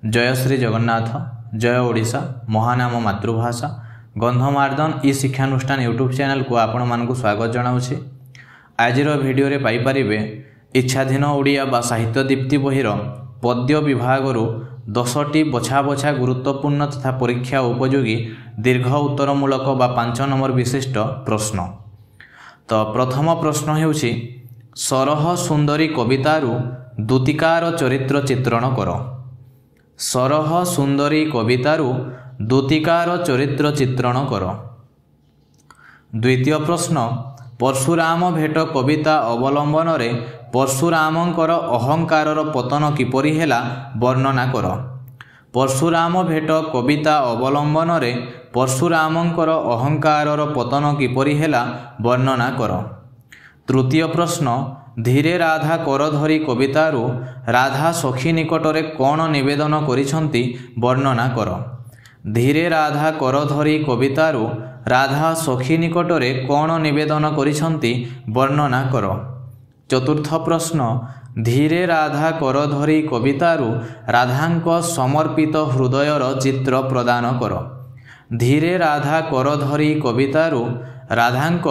जय श्री जगन्नाथ, जय ओडिशा, महानाम मातृभाषा, गंधमार्दन ई शिक्षानुष्ठान यूट्यूब चैनल को आपण मानकु स्वागत जनाउछि। आजिर वीडियो रे पाई परिबे इच्छाधीन ओडिया बा साहित्य दीप्ति बहिर पद्य विभागरु 10टी बछा बछा गुरुत्वपूर्ण तथा परीक्षा उपयोगी दीर्घ उत्तरमूलक बा 5 नंबर विशिष्ट प्रश्न। तो प्रथम प्रश्न हेउछि सरह सुंदरी कवितारु दूतिकार चरित्र चित्रण कर। सरह सुंदरी कवितारु दूतिकार चरित्र चित्रण कर। द्वितीय प्रश्न परशुराम भेट कविता अवलंबन रे परशुरामंकर अहंकारर पतन किपरि हेला वर्णना कर। परशुराम भेट कविता अवलंबन रे परशुरामंकर अहंकारर पतन किपरि हेला वर्णना कर। तृतीय प्रश्न धीरे राधा कर धरी कवितारु राधा सखी निकटरे कौन निवेदन करिसंती वर्णना कर। धीरे राधा कर धरी कवितारु राधा सखी निकटरे कौन निवेदन करिसंती वर्णना कर। चतुर्थ प्रश्न धीरे राधा कर धरी कवितारु राधांक समर्पित हृदयर चित्र प्रदान कर। धीरे राधा कर धरी कवितारु राधांक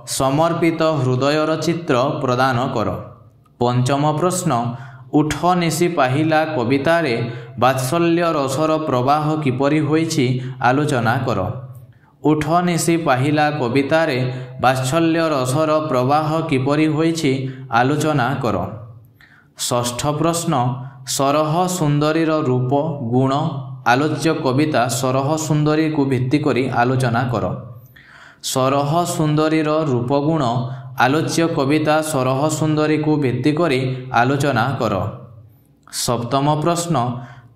समर्पित हृदयर चित्र प्रदान कर। पंचम प्रश्न उठ निशी पाहिला कवितारे वात्सल्य रसर प्रवाह किपरि होइछि आलोचना कर। उठ निशी पाहिला कवितारे वात्सल्य रसर प्रवाह किपरि होइछि आलोचना कर। षष्ठ प्रश्न सरह सुंदरीर रूप गुण आलोच्य कविता सरह सुंदरी को भित्ति करी आलोचना कर। सरह सुंदरीर रूपगुण आलोच्य कविता सरह सुंदरी को भित्ति करी आलोचना कर। सप्तम प्रश्न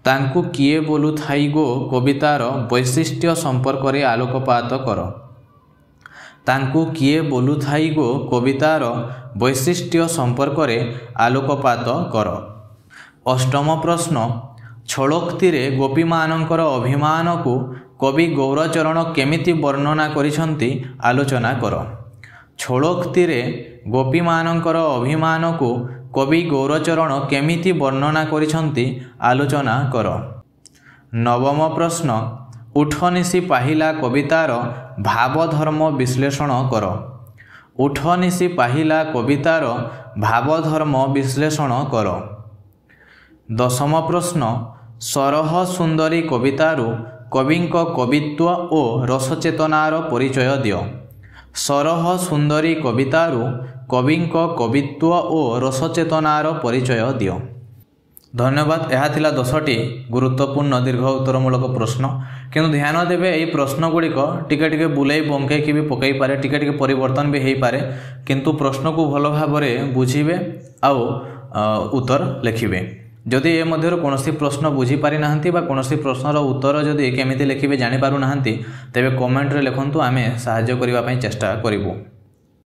तांकु किए बोलु थाई गो कवितार वैशिष्ट्य संपर्क रे आलोकपात कर। तांकु किए बोलु थाई गो कवितार वैशिष्ट्य संपर्क रे आलोकपात कर। अष्टम प्रश्न छलोक्ति रे गोपी मानकर अभिमान को कवि गौरचरण केमिति वर्णना करिसंती आलोचना कर। छलोक्ति रे गोपी मानकर अभिमान को कवि गौरचरण केमिति वर्णना करिसंती आलोचना कर। नवम प्रश्न उठ निशी पाहिला कवितार भावधर्म विश्लेषण कर। उठ निशी पाहिला कवितार भावधर्म विश्लेषण कर। दशम प्रश्न सरह सुंदरी कवितारु कविंक कवित्व और रसचेतनार परिचय दियो। सरह सुंदरी कवितारु कविंक कवित्व और रसचेतनार परिचय दियो। धन्यवाद। यह थिला 10टी गुरुत्वपूर्ण दीर्घ उत्तरमूलक प्रश्न। किंतु ध्यान देवे यही प्रश्न गुड़िक टिके टिके बुलाई बंकई भी पकई पारे, टिके टिके परिवर्तन भी हो पारे, किंतु प्रश्न को भल भाव बुझीबे आउ उत्तर लिखिबे। जदि ए मध्य कौन प्रश्न बुझीपारी ना कौन प्रश्नर उत्तर जदि केमिति लिखिबे जानि पारु नाहंती तेबे कमेंट रे लिखंतु, आमे सहाय्य करिबा पई चेष्टा करिबु।